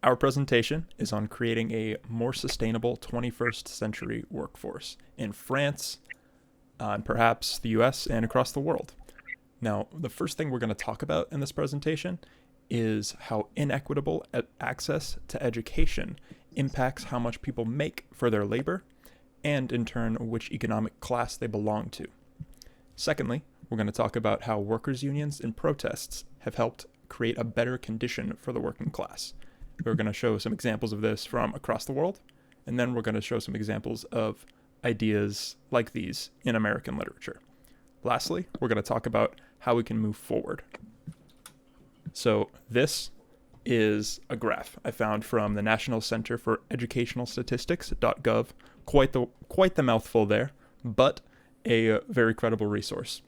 Our presentation is on creating a more sustainable 21st century workforce in France, and perhaps the US, and across the world. Now, the first thing we're going to talk about in this presentation is how inequitable access to education impacts how much people make for their labor, and in turn, which economic class they belong to. Secondly, we're going to talk about how workers' unions and protests have helped create a better condition for the working class. We're going to show some examples of this from across the world, and then we're going to show some examples of ideas like these in American literature. Lastly, we're going to talk about how we can move forward. So this is a graph I found from the National Center for Educational Statistics.gov. Quite the mouthful there, but a very credible resource.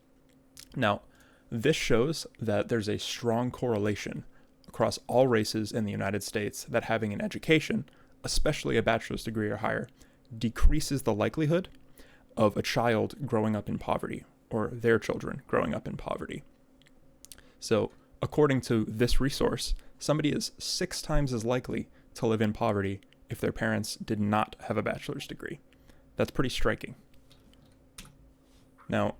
Now, this shows that there's a strong correlation across all races in the United States that having an education, especially a bachelor's degree or higher, decreases the likelihood of a child growing up in poverty or their children growing up in poverty. So, according to this resource, somebody is 6 times as likely to live in poverty if their parents did not have a bachelor's degree. That's pretty striking. Now,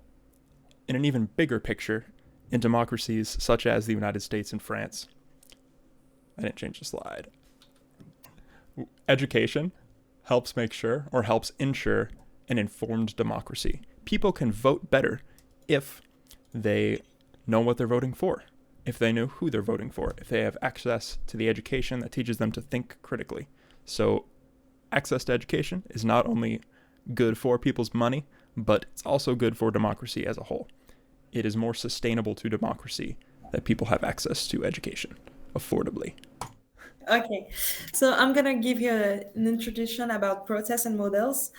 in an even bigger picture, in democracies such as the United States and France, I didn't change the slide. Education helps ensure an informed democracy. People can vote better if they know what they're voting for, if they know who they're voting for, if they have access to the education that teaches them to think critically. So access to education is not only good for people's money, but it's also good for democracy as a whole. It is more sustainable to democracy that people have access to education affordably. Okay, so I'm gonna give you an introduction about protests and models.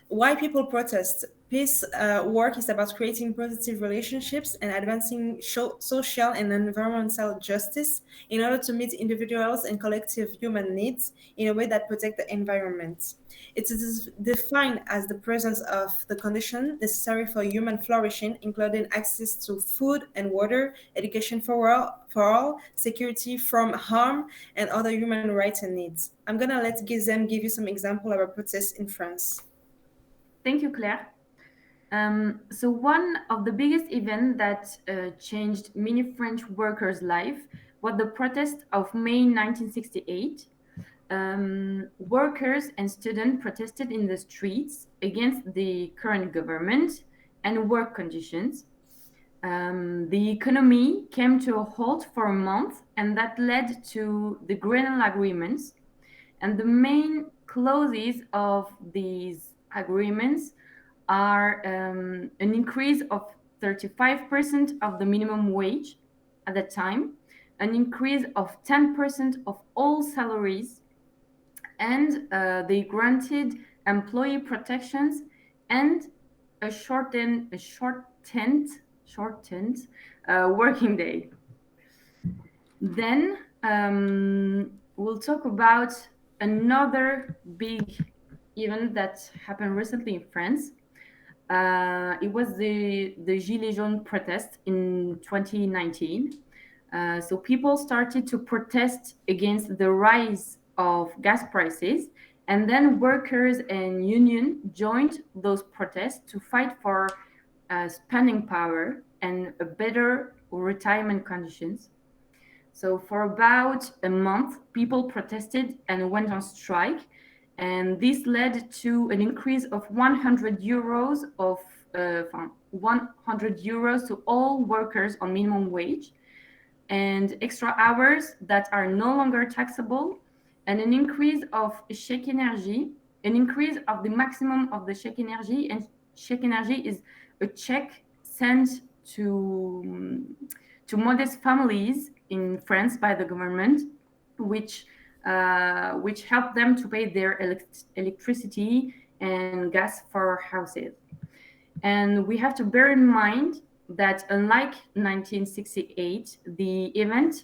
Why people protest? Peace work is about creating positive relationships and advancing social and environmental justice in order to meet individuals and collective human needs in a way that protect the environment. It is defined as the presence of the condition necessary for human flourishing, including access to food and water, education for all, security from harm, and other human rights and needs. I'm gonna let Gizem give you some example of a protest in France. Thank you, Claire. So one of the biggest events that changed many French workers' life was the protest of May 1968. Workers and students protested in the streets against the current government and work conditions. The economy came to a halt for a month, and that led to the Grenelle agreements. And the main clauses of these agreements are an increase of 35% of the minimum wage at that time, an increase of 10% of all salaries, and they granted employee protections and a shortened working day. Then we'll talk about another big event that happened recently in France. It was the Gilets jaunes protest in 2019. So people started to protest against the rise of gas prices, and then workers and union joined those protests to fight for spending power and a better retirement conditions. So for about a month, people protested and went on strike, and this led to an increase of 100 euros from 100 euros to all workers on minimum wage, and extra hours that are no longer taxable, and an increase of chèque énergie, an increase of the maximum of the chèque énergie. And chèque énergie is a check sent to modest families in France by the government, which help them to pay their electricity and gas for houses. And we have to bear in mind that unlike 1968, the Gilets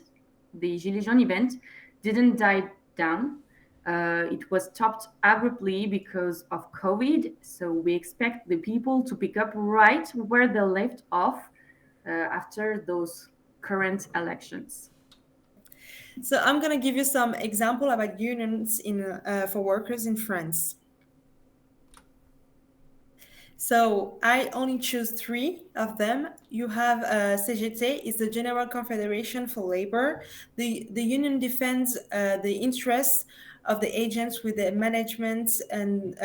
jaunes event, didn't die down. It was stopped abruptly because of COVID. So we expect the people to pick up right where they left off after those current elections. So I'm gonna give you some example about unions in for workers in France. So I only choose three of them. You have CGT, is the General Confederation for Labor. The union defends the interests of the agents with the management and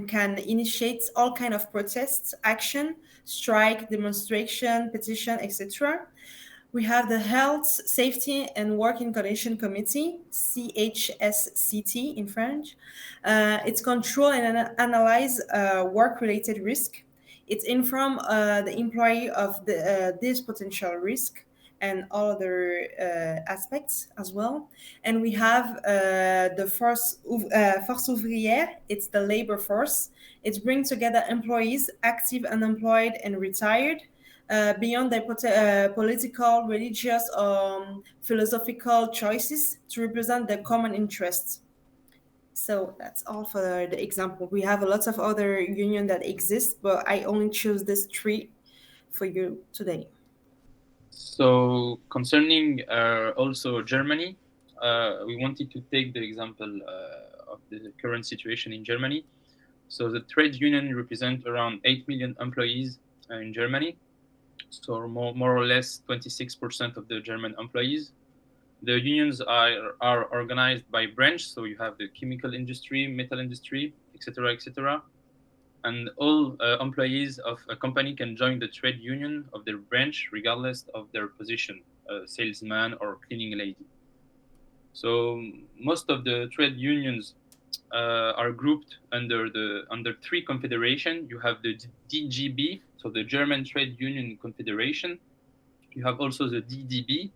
can initiate all kind of protests, action, strike, demonstration, petition, etc. We have the Health, Safety and Working Condition Committee, CHSCT in French. It's control and analyze work-related risk. It's inform the employee of this potential risk and all other aspects as well. And we have the Force Ouvrière, it's the labor force. It brings together employees, active, unemployed, and retired, beyond their political, religious, philosophical choices to represent their common interests. So that's all for the example. We have a lot of other union that exist, but I only choose these three for you today. So concerning also Germany, we wanted to take the example of the current situation in Germany. So the trade union represent around 8 million employees in Germany. So more or less 26% of the German employees. The unions are organized by branch. So you have the chemical industry, metal industry, etc., etc. And all employees of a company can join the trade union of their branch regardless of their position, salesman or cleaning lady. So most of the trade unions are grouped under three confederations. You have the DGB, so the German Trade Union Confederation. You have also the DBB,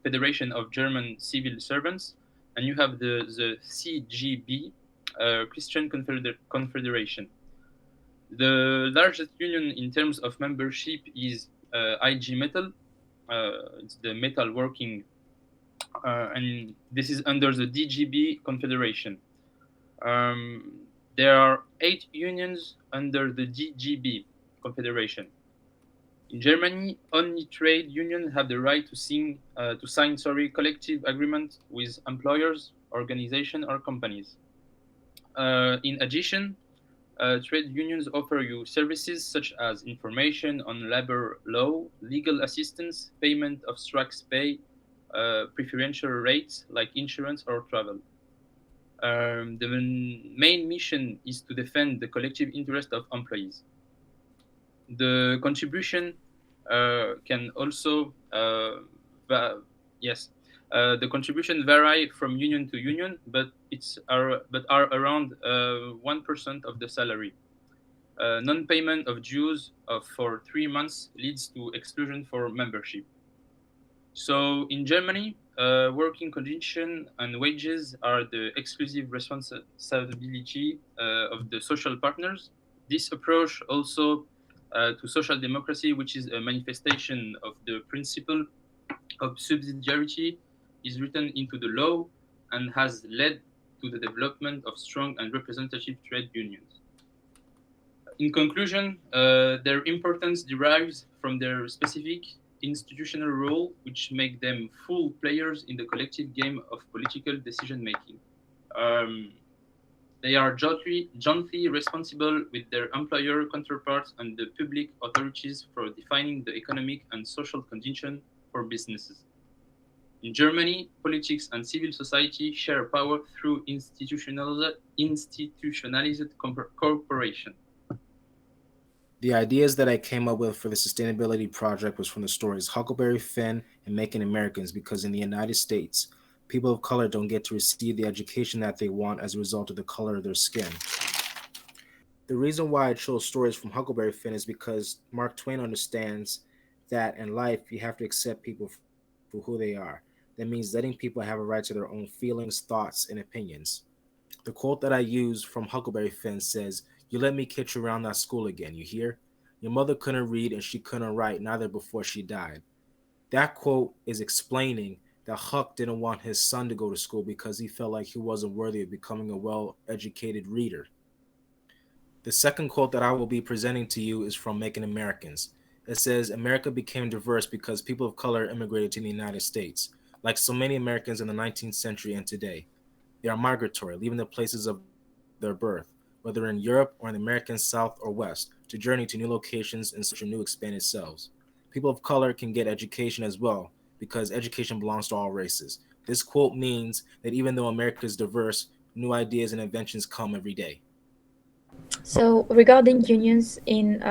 Federation of German Civil Servants, and you have the CGB, Christian Confederation. The largest union in terms of membership is IG Metall. It's the metal working, and this is under the DGB Confederation. There are 8 unions under the DGB Confederation. In Germany, only trade unions have the right to sign collective agreement with employers, organizations, or companies. In addition, trade unions offer you services such as information on labor law, legal assistance, payment of strikes pay, preferential rates like insurance or travel. The main mission is to defend the collective interest of employees. The contribution can also the contribution vary from union to union, but are around 1% of the salary. Non-payment of dues for 3 months leads to exclusion for membership. So in Germany, working conditions and wages are the exclusive responsibility of the social partners. This approach also to social democracy, which is a manifestation of the principle of subsidiarity, is written into the law and has led to the development of strong and representative trade unions. In conclusion, their importance derives from their specific institutional role, which make them full players in the collective game of political decision-making. They are jointly responsible with their employer counterparts and the public authorities for defining the economic and social conditions for businesses. In Germany, politics and civil society share power through institutionalized cooperation. The ideas that I came up with for the sustainability project was from the stories Huckleberry Finn and Making Americans, because in the United States, people of color don't get to receive the education that they want as a result of the color of their skin. The reason why I chose stories from Huckleberry Finn is because Mark Twain understands that in life, you have to accept people for who they are. That means letting people have a right to their own feelings, thoughts, and opinions. The quote that I use from Huckleberry Finn says, "You let me catch you around that school again, you hear? Your mother couldn't read and she couldn't write, neither before she died." That quote is explaining that Huck didn't want his son to go to school because he felt like he wasn't worthy of becoming a well-educated reader. The second quote that I will be presenting to you is from Making Americans. It says America became diverse because people of color immigrated to the United States. Like so many Americans in the 19th century and today, they are migratory, leaving the places of their birth, whether in Europe or in the American South or West, to journey to new locations in search of new expanded selves. People of color can get education as well, because education belongs to all races. This quote means that even though America is diverse, new ideas and inventions come every day. So, regarding unions in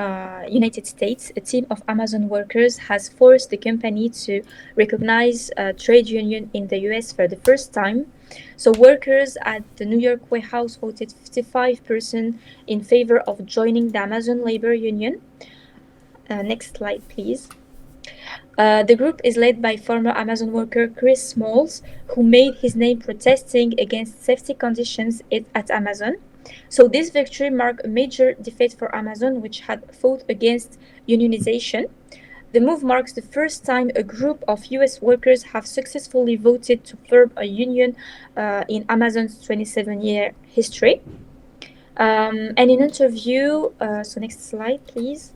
United States, a team of Amazon workers has forced the company to recognize a trade union in the US for the first time. So, workers at the New York warehouse voted 55% in favor of joining the Amazon labor union. Next slide, please. The group is led by former Amazon worker Chris Smalls, who made his name protesting against safety conditions at Amazon. So this victory marked a major defeat for Amazon, which had fought against unionization. The move marks the first time a group of US workers have successfully voted to form a union in Amazon's 27-year history. And in an interview, so next slide, please.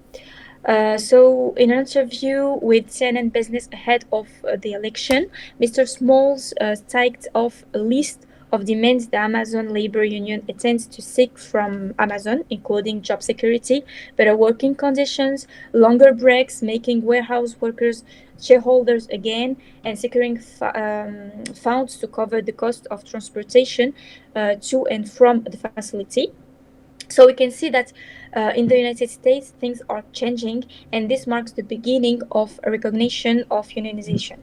So in an interview with CNN Business ahead of the election, Mr. Smalls ticked off a list of demands the Amazon labor union intends to seek from Amazon, including job security, better working conditions, longer breaks, making warehouse workers shareholders again, and securing funds to cover the cost of transportation to and from the facility. So we can see that in the United States, things are changing, and this marks the beginning of a recognition of unionization.